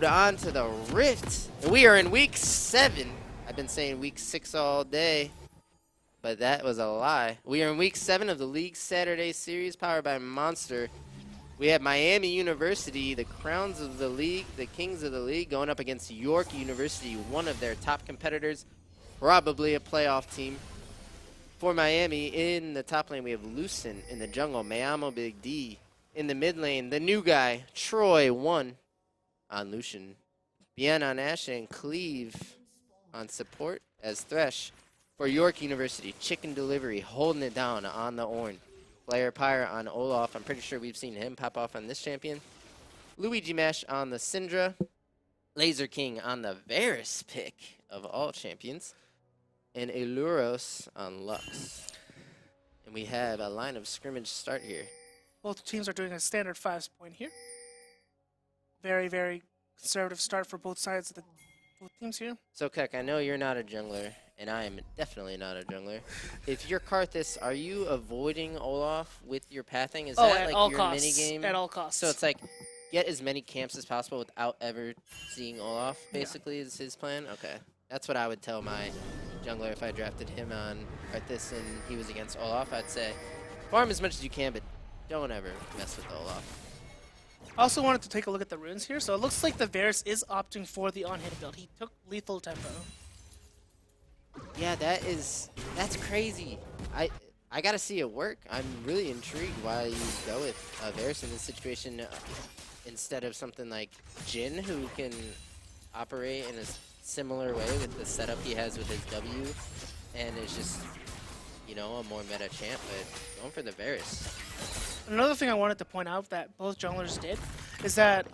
On to the Rift. We are in week 7. I've been saying week 6 all day, but that was a lie. We are in week 7 of the League Saturday Series powered by Monster. We have Miami University, the crowns of the league, the kings of the league, going up against York University, one of their top competitors, probably a playoff team. For Miami, in the top lane, we have Lucent. In the jungle, Mayamo Big D. In the mid lane, the new guy, Troy 1 on Lucian. Bien on Ashe, and Cleave on support as Thresh. For York University, Chicken Delivery holding it down on the Ornn. Player Pyre on Olaf. I'm pretty sure we've seen him pop off on this champion. Luigi Mash on the Syndra. Laser King on the Varus pick of all champions. And Eluros on Lux. And we have a line of scrimmage start here. Both teams are doing a standard 5-point here. Very, very conservative start for both sides of both teams here. So, Keck, I know you're not a jungler, and I am definitely not a jungler. If you're Karthus, are you avoiding Olaf with your pathing? Is that at like all your costs. mini game? At all costs. So it's like get as many camps as possible without ever seeing Olaf, basically, is his plan? Okay. That's what I would tell my jungler if I drafted him on Karthus and he was against Olaf. I'd say farm as much as you can, but don't ever mess with Olaf. I also wanted to take a look at the runes here. So it looks like the Varus is opting for the on-hit build. He took lethal tempo. Yeah, that's crazy. I gotta see it work. I'm really intrigued why you go with Varus in this situation instead of something like Jhin, who can operate in a similar way with the setup he has with his W, and is just, you know, a more meta champ, but going for the Varus. Another thing I wanted to point out that both junglers did is that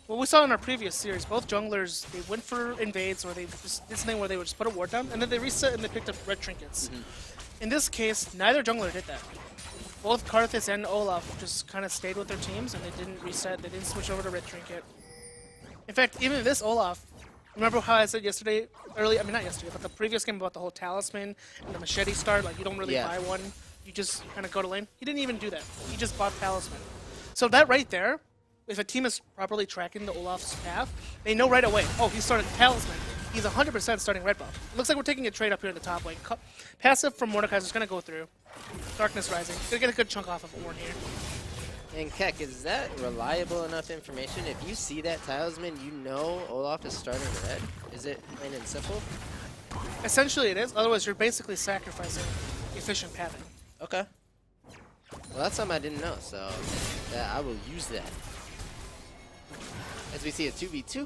what we saw in our previous series, both junglers, they went for invades, or they just did something where they would just put a ward down, and then they reset and they picked up red trinkets. In this case, neither jungler did that. Both Karthus and Olaf just kind of stayed with their teams, and they didn't reset, they didn't switch over to red trinket. In fact, even this Olaf, remember how I said yesterday, not yesterday, but the previous game about the whole talisman and the machete start, like you don't really buy one, you just kind of go to lane? He didn't even do that. He just bought talisman. So that right there, if a team is properly tracking the Olaf's path, they know right away, oh, he started talisman. He's 100% starting red buff. It looks like we're taking a trade up here in the top lane. Passive from Mordekaiser is going to go through. Darkness Rising. Going to get a good chunk off of Ornn here. And Keck, is that reliable enough information? If you see that talisman, you know Olaf is starting red? Is it plain and simple? Essentially it is. Otherwise, you're basically sacrificing efficient pathing. Okay. Well, that's something I didn't know, so I will use that. As we see a 2v2.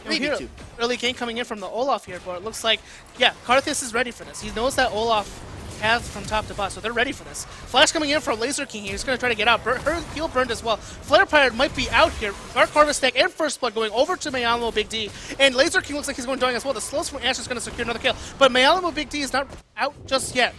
3v2. Early game coming in from the Olaf here, but it looks like, yeah, Karthus is ready for this. He knows that Olaf path from top to bottom, so they're ready for this. Flash coming in from Laser King here. He's going to try to get out. Her heal burned as well. Flare Pirate might be out here. Dark Harvest Stack and First Blood going over to Mayamo Big D. And Laser King looks like he's going dying as well. The slows from Ashe is going to secure another kill. But Mayamo Big D is not out just yet.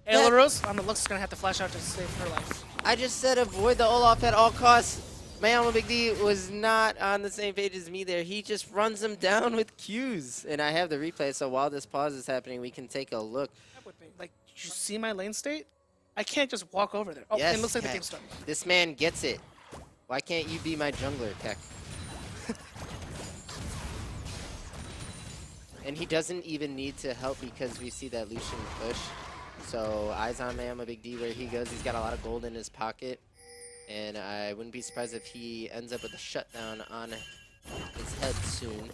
Eluros on the looks is going to have to flash out to save her life. I just said avoid the Olaf at all costs. Mayamo Big D was not on the same page as me there. He just runs him down with Qs. And I have the replay, so while this pause is happening, we can take a look. That would be, like, did you see my lane state? I can't just walk over there. Oh, yes, it looks like Keck. the game started. This man gets it. Why can't you be my jungler, Keck? And he doesn't even need to help because we see that Lucian push. So eyes on Mayamo Big D where he goes. He's got a lot of gold in his pocket. And I wouldn't be surprised if he ends up with a shutdown on his head soon.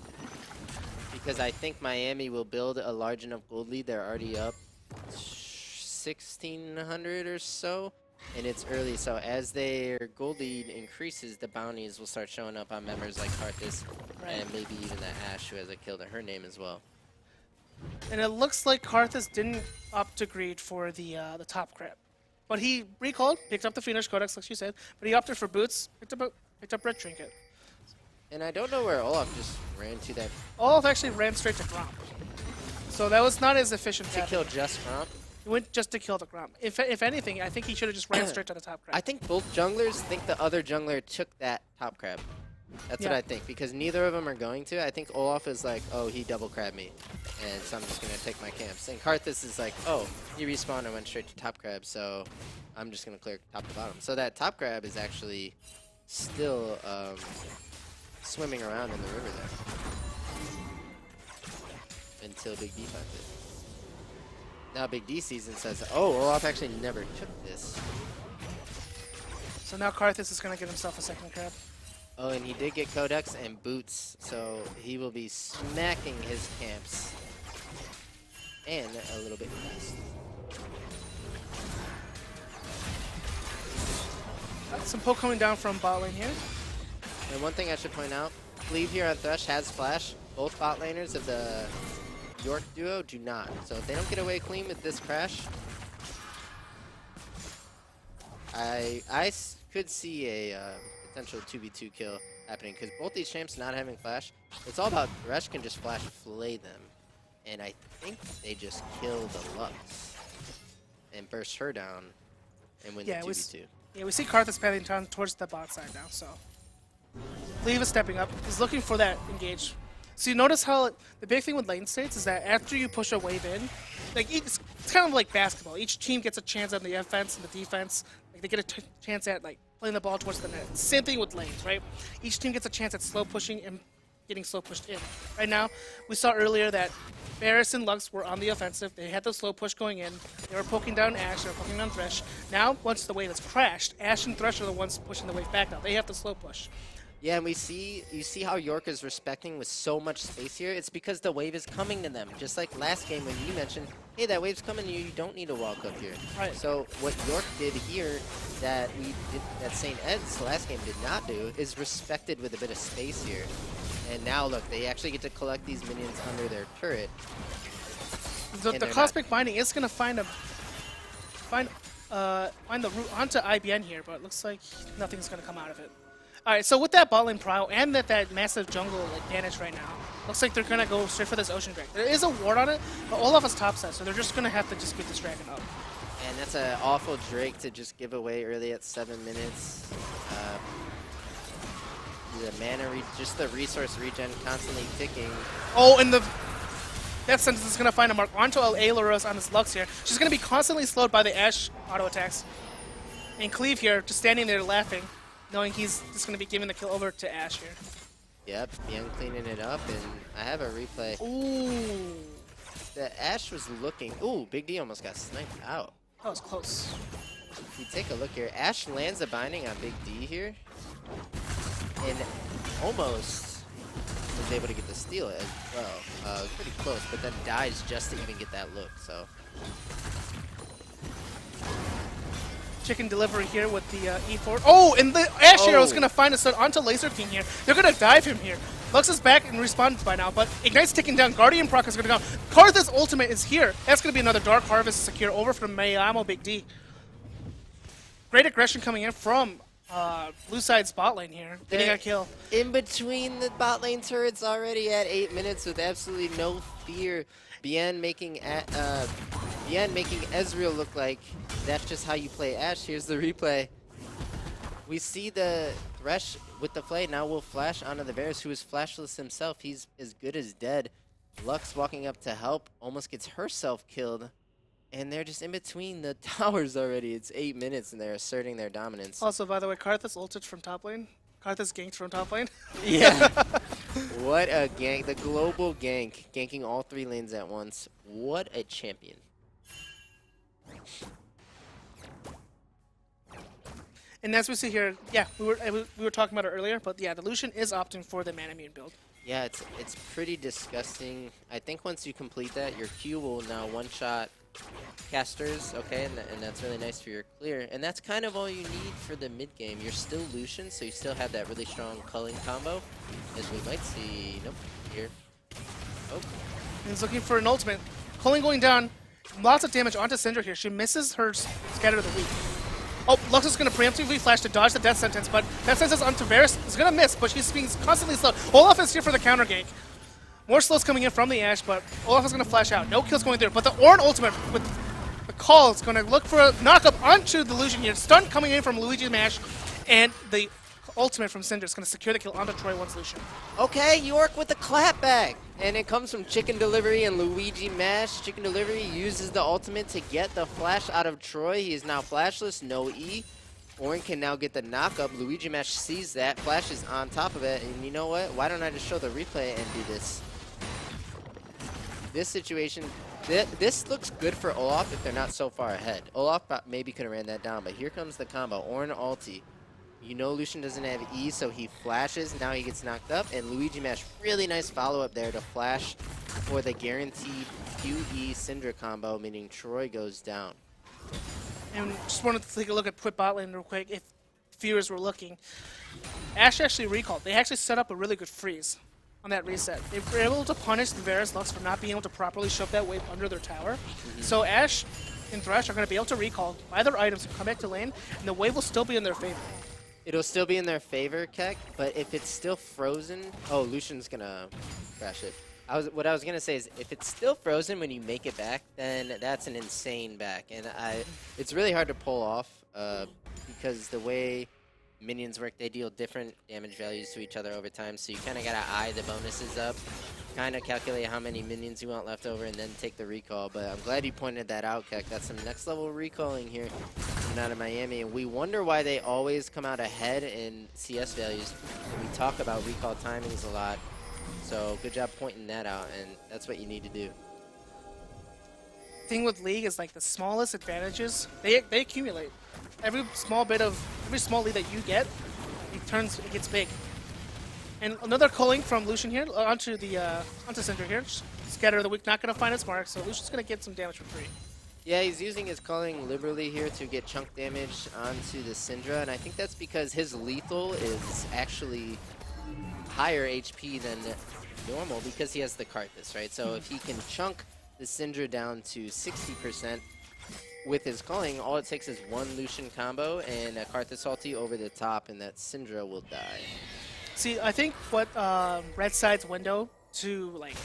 Because I think Miami will build a large enough gold lead. They're already up 1,600 or so. And it's early, so as their gold lead increases, the bounties will start showing up on members like Karthus. And maybe even that Ashe who has a kill to her name as well. And it looks like Karthus didn't opt to greed for the top crab. But he recalled, picked up the Phoenix Codex, like you said, but he opted for boots, picked up Red Trinket. And I don't know where Olaf just ran to that. Olaf actually ran straight to Gromp. So that was not as efficient. To kill just Gromp? He went just to kill the Gromp. If anything, I think he should have just ran straight to the top crab. I think both junglers think the other jungler took that top crab. That's what I think, because neither of them are going to. I think Olaf is like, oh, he double crabbed me, and so I'm just going to take my camps. And Karthus is like, oh, he respawned and went straight to top crab, so I'm just going to clear top to bottom. So that top grab is actually still swimming around in the river there. Until Big D finds it. Now Big D sees and says, oh, Olaf actually never took this. So now Karthus is going to get himself a second crab. Oh, and he did get Codex and boots, so he will be smacking his camps. And a little bit fast. Some poke coming down from bot lane here. And one thing I should point out, Cleave here on Thresh has flash. Both bot laners of the York duo do not. So if they don't get away clean with this crash, I could see a potential 2v2 kill happening because both these champs not having flash, it's all about Thresh can just flash flay them. And I think they just kill the Lux and burst her down and win the 2v2. Yeah, we see Karthus padding down towards the bot side now, so. Cleave is stepping up. He's looking for that engage. So you notice how the big thing with lane states is that after you push a wave in, like it's kind of like basketball. Each team gets a chance on the offense and the defense. Like they get a chance at like playing the ball towards the net. Same thing with lanes, right? Each team gets a chance at slow pushing and getting slow pushed in. Right now, we saw earlier that Varus and Lux were on the offensive. They had the slow push going in. They were poking down Ashe. They were poking down Thresh. Now, once the wave has crashed, Ashe and Thresh are the ones pushing the wave back now. They have the slow push. Yeah, and you see how York is respecting with so much space here? It's because the wave is coming to them. Just like last game when you mentioned, hey, that wave's coming to you, you don't need to walk up here. Right. So what York did here that St. Ed's last game did not do is respected with a bit of space here. And now look, they actually get to collect these minions under their turret. The Cosmic Binding is gonna find the route onto IBN here, but it looks like nothing's gonna come out of it. Alright, so with that bot lane prio and that massive jungle advantage right now, looks like they're gonna go straight for this Ocean Drake. There is a ward on it, but Olaf is topside, so they're just gonna have to just get this dragon up. And that's an awful Drake to just give away early at 7 minutes. The mana, just the resource regen constantly ticking. Oh, and that sentence is going to find a mark onto Aileros on his Lux here. She's going to be constantly slowed by the Ashe auto attacks. And Cleave here, just standing there laughing, knowing he's just going to be giving the kill over to Ashe here. Yep, Young cleaning it up, and I have a replay. Ooh. The Ashe was looking. Ooh, Big D almost got sniped out. That was close. If you take a look here, Ashe lands a binding on Big D here. And almost was able to get the steal as well. Pretty close, but then dies just to even get that look, so. Chicken delivery here with the E4. Oh, and the Ashe Hero is going to find a stun onto Laser King here. They're going to dive him here. Lux is back and respawned by now, but Ignite's ticking down. Guardian proc is going to go. Karthus' ultimate is here. That's going to be another Dark Harvest secure over from Mayamo Big D. Great aggression coming in from blue side's bot lane here, getting a kill. In between the bot lane turrets already at 8 minutes with absolutely no fear. Bien making Ezreal look like that's just how you play Ashe. Here's the replay. We see the Thresh with the flay. Now will flash onto the Varus, who is flashless himself. He's as good as dead. Lux walking up to help, almost gets herself killed. And they're just in between the towers already. It's 8 minutes, and they're asserting their dominance. Also, by the way, Karthus ulted from top lane. Karthus ganked from top lane. Yeah. What a gank. The global gank. Ganking all 3 lanes at once. What a champion. And as we see here, yeah, we were talking about it earlier, but yeah, the Lucian is opting for the Manamune build. Yeah, it's pretty disgusting. I think once you complete that, your Q will now one-shot casters, okay, and that's really nice for your clear. And that's kind of all you need for the mid-game. You're still Lucian, so you still have that really strong culling combo, as we might see, nope, here. Oh. He's looking for an ultimate. Culling going down, lots of damage onto Syndra here. She misses her Scatter of the Weak. Oh, Lux is going to preemptively flash to dodge the death sentence, but death sentence onto Varus is going to miss, but she's being constantly slowed. Olaf is here for the counter gank. More slows coming in from the Ashe, but Olaf is going to flash out. No kills going through, but the Ornn ultimate with the call is going to look for a knockup onto the Lucian here. Stun coming in from Luigi Mash, and the ultimate from Syndra is going to secure the kill onto Troy One's Lucian. Okay, York with the clapback. And it comes from Chicken Delivery and Luigi Mash. Chicken Delivery uses the ultimate to get the flash out of Troy. He is now flashless, no E. Orin can now get the knock-up. Luigi Mash sees that, flashes on top of it, and you know what? Why don't I just show the replay and do this? This situation, this looks good for Olaf if they're not so far ahead. Olaf maybe could have ran that down, but here comes the combo. Orin ulti. You know Lucian doesn't have E, so he flashes. Now he gets knocked up, and Luigi Mash, really nice follow-up there to flash for the guaranteed QE Syndra combo, meaning Troy goes down. And just wanted to take a look at Put bot lane real quick if viewers were looking. Ashe actually recalled. They actually set up a really good freeze on that reset. They were able to punish the Varus Lux for not being able to properly shove that wave under their tower. So Ashe and Thresh are going to be able to recall, buy their items, and come back to lane, and the wave will still be in their favor. It'll still be in their favor, Keck, but if it's still frozen... Oh, Lucian's going to crash it. What I was going to say is, if it's still frozen when you make it back, then that's an insane back. And it's really hard to pull off because the way minions work, they deal different damage values to each other over time. So you kind of got to eye the bonuses up, kind of calculate how many minions you want left over, and then take the recall. But I'm glad you pointed that out, Keck. That's some next level recalling here coming out of Miami. And we wonder why they always come out ahead in CS values. We talk about recall timings a lot. So good job pointing that out, and that's what you need to do. Thing with League is like the smallest advantages, they accumulate. Every small lead that you get, it gets big. And another culling from Lucian here onto Syndra here. Scatter of the weak, not gonna find its mark, so Lucian's gonna get some damage for free. Yeah, he's using his culling liberally here to get chunk damage onto the Syndra, and I think that's because his lethal is actually higher HP than normal because he has the Karthus, right? So if he can chunk the Syndra down to 60% with his culling, all it takes is one Lucian combo and a Karthus ulti over the top, and that Syndra will die. See, I think what Red Side's window to like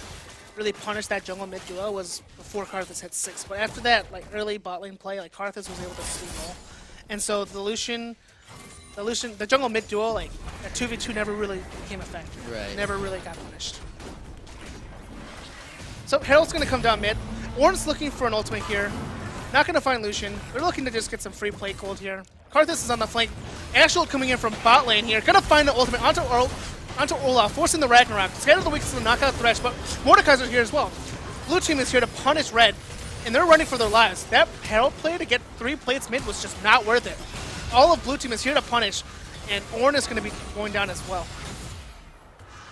really punish that jungle mid duo was before Karthus hit 6. But after that, like early bot lane play, like Karthus was able to steamroll, and so the jungle mid duo, like that 2v2 never really became effective. Right. Never really got punished. So Herald's gonna come down mid. Ornn's looking for an ultimate here. Not gonna find Lucian. They're looking to just get some free plate gold here. Karthus is on the flank. Ashel coming in from bot lane here. Gonna find the ultimate onto Olaf, forcing the Ragnarok. Scatter the weakness to knock out Thresh, but Mordekaiser's here as well. Blue team is here to punish Red, and they're running for their lives. That Herald play to get 3 plates mid was just not worth it. All of Blue team is here to punish, and Ornn is gonna be going down as well.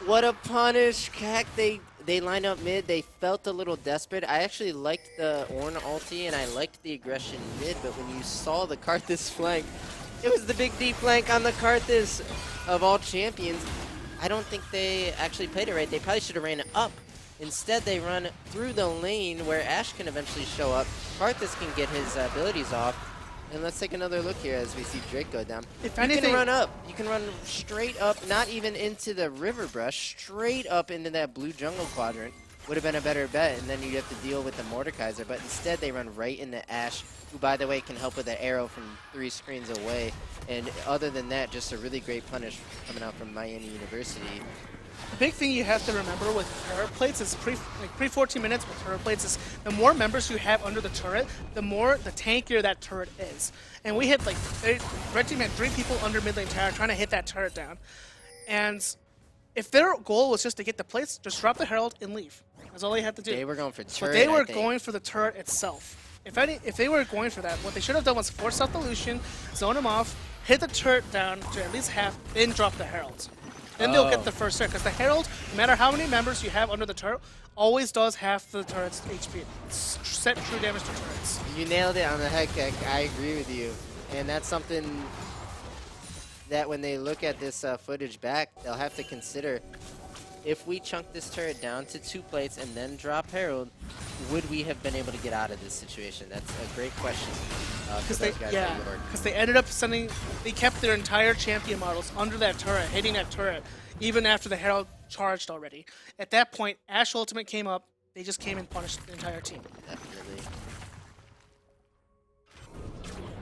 What a punish, Kak. They lined up mid. They felt a little desperate. I actually liked the Ornn ulti, and I liked the aggression mid, but when you saw the Karthus flank, it was the big D flank on the Karthus of all champions. I don't think they actually played it right. They probably should have ran up. Instead, they run through the lane where Ashe can eventually show up. Karthus can get his abilities off. And let's take another look here as we see Drake go down. If you anything, can run up. You can run straight up, not even into the river brush, straight up into that blue jungle quadrant. Would have been a better bet, and then you'd have to deal with the Mordekaiser. But instead, they run right into Ashe, who, by the way, can help with an arrow from 3 screens away. And other than that, just a really great punish coming out from Miami University. The big thing you have to remember with turret plates is pre-14 minutes with turret plates is the more members you have under the turret, the tankier that turret is. And we hit Red team had 3 people under mid lane tower trying to hit that turret down. And if their goal was just to get the plates, just drop the Herald and leave. That's all they had to do. They were going for turret, but they were going for the turret itself. If they were going for that, what they should have done was force out the Lucian, zone him off, hit the turret down to at least half, then drop the Herald. Then they'll get the first turret, because the Herald, no matter how many members you have under the turret, always does half the turret's HP. Set true damage to turrets. You nailed it on the head, Keck. I agree with you. And that's something that when they look at this footage back, they'll have to consider. If we chunk this turret down to 2 plates and then drop Herald, would we have been able to get out of this situation? That's a great question. Because they ended up they kept their entire champion models under that turret, hitting that turret, even after the Herald charged already. At that point, Ashe ultimate came up, they just came and punished the entire team. Definitely.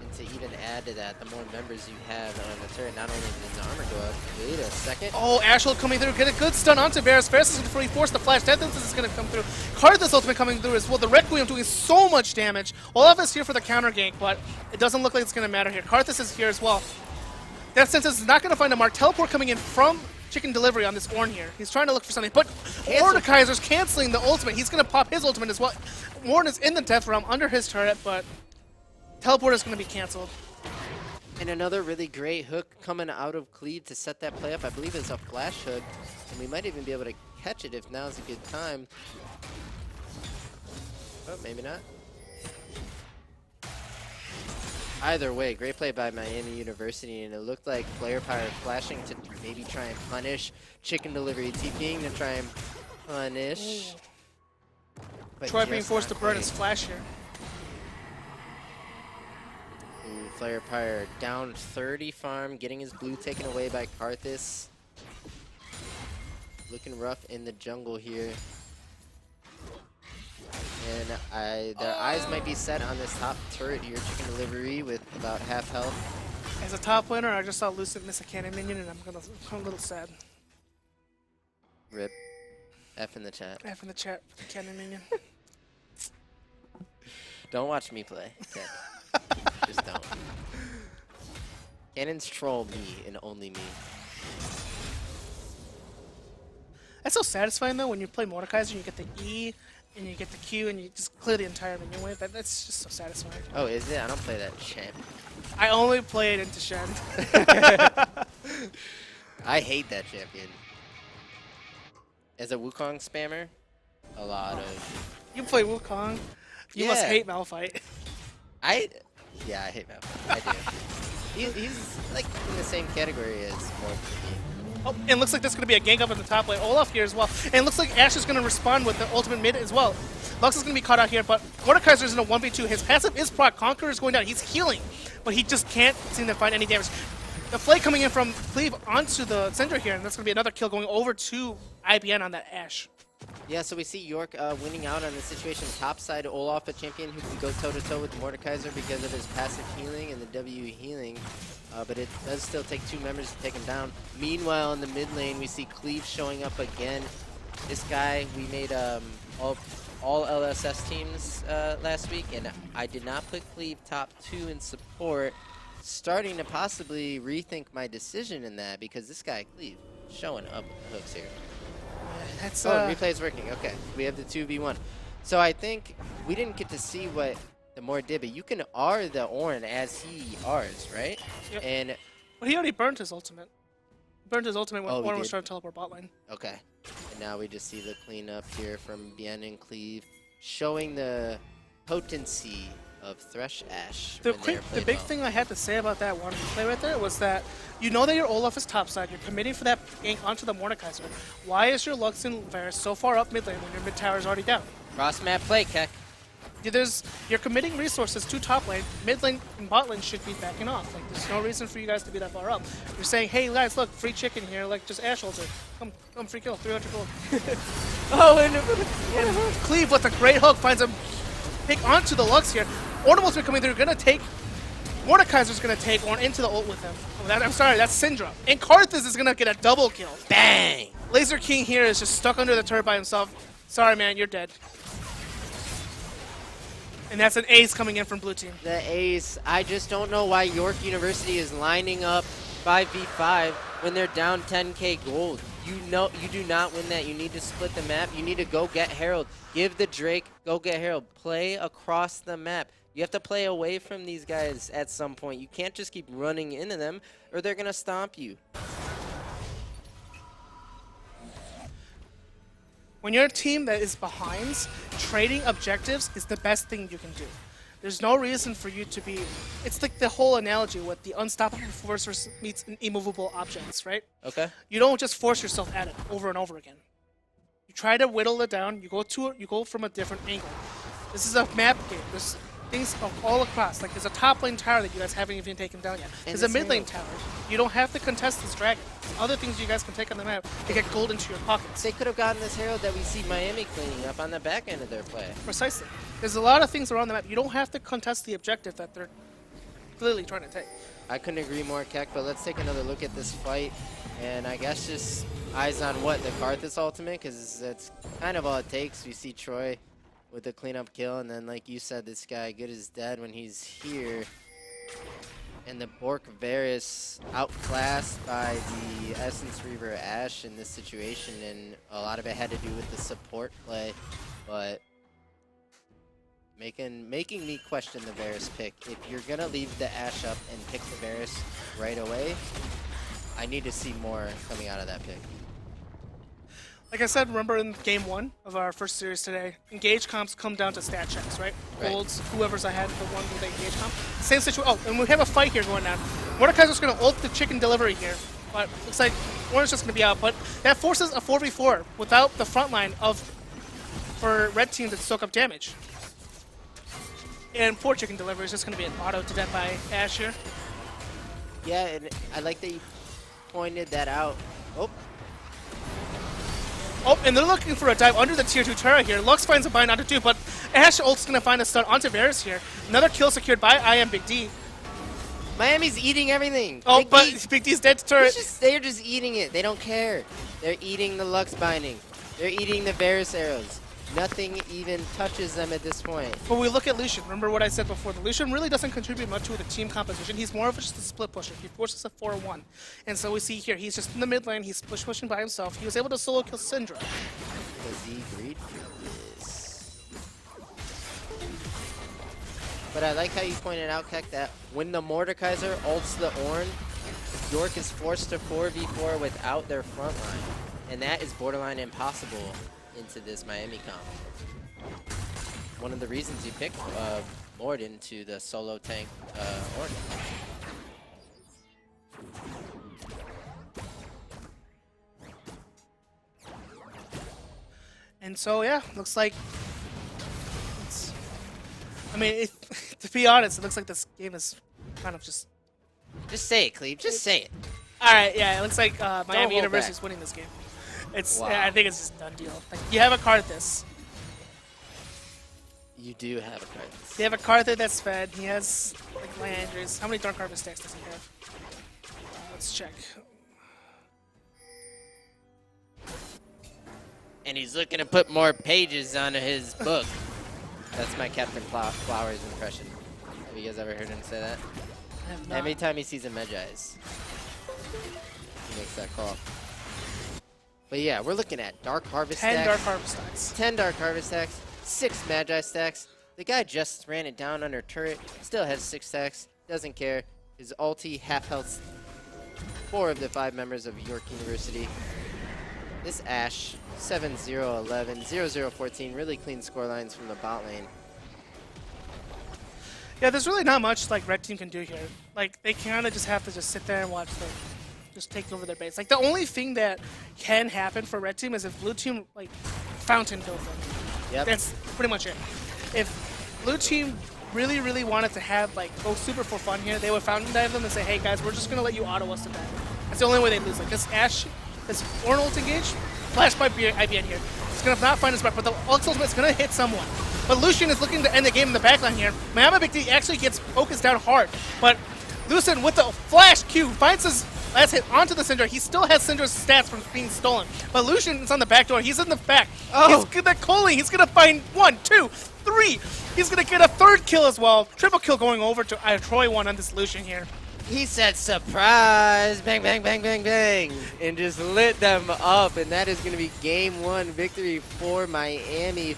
Into even add to that, the more members you have on the turret, not only does the armor go up, wait a second. Oh, Ashel coming through, get a good stun onto Varus. Varus is going to force the flash. Death is going to come through. Karthus ultimate coming through as well. The Requiem doing so much damage. Olaf is here for the counter gank, but it doesn't look like it's going to matter here. Karthus is here as well. Death Sentence is not going to find a mark. Teleport coming in from Chicken Delivery on this Ornn here. He's trying to look for something, but Mordekaiser's canceling the ultimate. He's going to pop his ultimate as well. Warren is in the Death Realm under his turret, but Teleport is going to be canceled. And another really great hook coming out of Cleave to set that play up. I believe it's a flash hook, and we might even be able to catch it if now's a good time. Oh, maybe not. Either way, great play by Miami University, and it looked like Flare Power flashing to maybe try and punish. Chicken Delivery TPing to try and punish. Troy being forced to burn his flash here. Ooh, Flare Power down 30 farm, getting his blue taken away by Karthus. Looking rough in the jungle here. And their eyes might be set on this top turret here, Chicken Delivery, with about half health. As a top laner, I just saw Lucent miss a cannon minion, and I'm a little sad. Rip. F in the chat. F in the chat for the cannon minion. Don't watch me play. Okay. Just don't. Cannons troll me and only me. That's so satisfying though when you play Mordekaiser and you get the E and you get the Q and you just clear the entire minion wave. That's just so satisfying. Oh, is it? I don't play that champ. I only play it into Shen. I hate that champion. As a Wukong spammer, a lot of... You play Wukong. You must hate Malphite. Yeah, I hate Malphite. I do. He's like in the same category as Morg for me. Oh, and it looks like there's going to be a gank up in the top lane. Olaf here as well. And it looks like Ashe is going to respond with the ultimate mid as well. Lux is going to be caught out here, but Mordekaiser's in a 1v2. His passive is proc. Conqueror is going down. He's healing, but he just can't seem to find any damage. The flake coming in from Cleave onto the center here, and that's going to be another kill going over to IBN on that Ashe. Yeah, so we see York winning out on the situation. Topside Olaf, a champion who can go toe-to-toe with Mordekaiser because of his passive healing and the W healing. But it does still take 2 members to take him down. Meanwhile, in the mid lane, we see Cleave showing up again. This guy, we made all LSS teams last week, and I did not put Cleave top 2 in support. Starting to possibly rethink my decision in that because this guy, Cleave, showing up with the hooks here. That's, replay is working. Okay, we have the 2v1. So I think we didn't get to see what the Moore did, but you can R the Ornn as he Rs, right? Yep. And but he already burned his ultimate. Burned his ultimate when Ornn was trying to teleport bot lane. Okay. And now we just see the cleanup here from Bien and Cleave, showing the potency of Thresh Ashe. The big thing I had to say about that one play right there was that you know that your Olaf is topside, you're committing for that gank onto the Mordekaiser. Why is your Lux and Varus so far up mid lane when your mid tower is already down? Cross map play, Keck. You're committing resources to top lane, mid lane and bot lane should be backing off. Like there's no reason for you guys to be that far up. You're saying, hey guys, look, free chicken here, like just Ashe ulti. Come free kill, 300 gold. Oh, and Cleave with a great hook finds him pick onto the Lux here. Ornn will be coming through, gonna take Mordekaiser's gonna take Ornn into the ult with him. Oh, I'm sorry, that's Syndra. And Karthus is gonna get a double kill. Bang! Laser King here is just stuck under the turret by himself. Sorry man, you're dead. And that's an ace coming in from blue team. The ace. I just don't know why York University is lining up 5v5 when they're down 10k gold. You do not win that. You need to split the map. You need to go get Herald. Give the Drake, go get Herald. Play across the map. You have to play away from these guys at some point. You can't just keep running into them or they're going to stomp you. When you're a team that is behind, trading objectives is the best thing you can do. There's no reason for you to be... It's like the whole analogy with the unstoppable force meets immovable objects, right? Okay. You don't just force yourself at it over and over again. You try to whittle it down. You go from a different angle. This is a map game. There's things all across. Like there's a top lane tower that you guys haven't even taken down yet. There's a mid lane tower. You don't have to contest this dragon. Other things you guys can take on the map to get gold into your pockets. They could have gotten this Herald that we see Miami cleaning up on the back end of their play. Precisely. There's a lot of things around the map. You don't have to contest the objective that they're clearly trying to take. I couldn't agree more, Keck, but let's take another look at this fight. And I guess just eyes on what? The Karthus ultimate, because that's kind of all it takes. We see Troy with the cleanup kill, and then like you said, this guy good as dead when he's here. And the Bork Varus outclassed by the Essence Reaver Ashe in this situation, and a lot of it had to do with the support play, but making me question the Varus pick. If you're gonna leave the Ashe up and pick the Varus right away, I need to see more coming out of that pick. Like I said, remember in game 1 of our first series today, engage comps come down to stat checks, right? Golds, whoever's ahead, the one with the engage comp. Same situation. Oh, and we have a fight here going on. Mordekaiser's just going to ult the chicken delivery here, but looks like Warren's just going to be out. But that forces a 4v4 without the front line for red team to soak up damage. And poor chicken delivery is just going to be an auto to death by Ashe here. Yeah, and I like that you pointed that out. Oh, and they're looking for a dive under the tier 2 turret here. Lux finds a bind onto 2, but Ashe ult's going to find a stun onto Varus here. Another kill secured by IM Big D. Miami's eating everything. Oh, Big D's dead to turret. They're just eating it. They don't care. They're eating the Lux binding. They're eating the Varus arrows. Nothing even touches them at this point. But we look at Lucian. Remember what I said before. The Lucian really doesn't contribute much to the team composition. He's more of just a split pusher. He forces a 4-1. And so we see here, he's just in the mid lane. He's pushing by himself. He was able to solo kill Syndra. Does he greed for this? But I like how you pointed out, Keck, that when the Mordekaiser ults the Ornn, York is forced to 4v4 without their front line. And that is borderline impossible into this Miami comp. One of the reasons you picked Morden to the solo tank Ornn. And so, yeah, looks like to be honest, it looks like this game is kind of just... Just say it, Cleve. Just say it. All right, yeah, it looks like Miami University is winning this game. It's. Wow. I think it's just a done deal. Like, you have a Karthus. You do have a Karthus. You have a Karthus that's fed. He has like Landry's. How many Dark Harvest stacks does he have? Let's check. And he's looking to put more pages onto his book. That's my Captain Flowers impression. Have you guys ever heard him say that? I have not. Every time he sees a Medjai's, he makes that call. But yeah, we're looking at Dark Harvest 10 stacks. Dark Harvest stacks. 10 Dark Harvest stacks. 6 Magi stacks. The guy just ran it down under turret. Still has 6 stacks. Doesn't care. His ulti half health 4 of the 5 members of York University. This Ashe 7-0-11, 0-0-14, really clean score lines from the bot lane. Yeah, there's really not much like red team can do here. Like, they kind of just have to just sit there and watch them just take over their base. Like, the only thing that can happen for red team is if blue team like fountain builds them. Yep. That's pretty much it. If blue team really wanted to have like go super for fun here, they would fountain dive them and say, hey guys, we're just gonna let you auto us to death. That's the only way they lose. Like this Ashe, this Ornn ult engage, flash by IBN here. It's gonna not find his spot, but the ultimate is gonna hit someone. But Lucian is looking to end the game in the backline here. Miami Big D actually gets focused down hard, but Lucian with the flash Q finds his last hit onto the Syndra. He still has Syndra's stats from being stolen, but Lucian is on the back door. He's in the back. Oh. He's gonna Coley. He's gonna find 1, 2, 3. He's gonna get a 3rd kill as well. Triple kill going over to Troy 1 on this Lucian here. He said surprise, bang, bang, bang, bang, bang, and just lit them up, and that is going to be game 1 victory for Miami.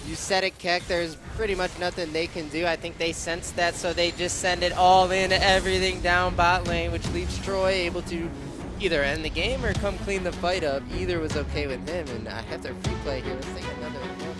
You said it, Keck, there's pretty much nothing they can do. I think they sensed that, so they just send it all in, everything down bot lane, which leaves Troy able to either end the game or come clean the fight up. Either was okay with him, and I have their free play here. Let's take another look.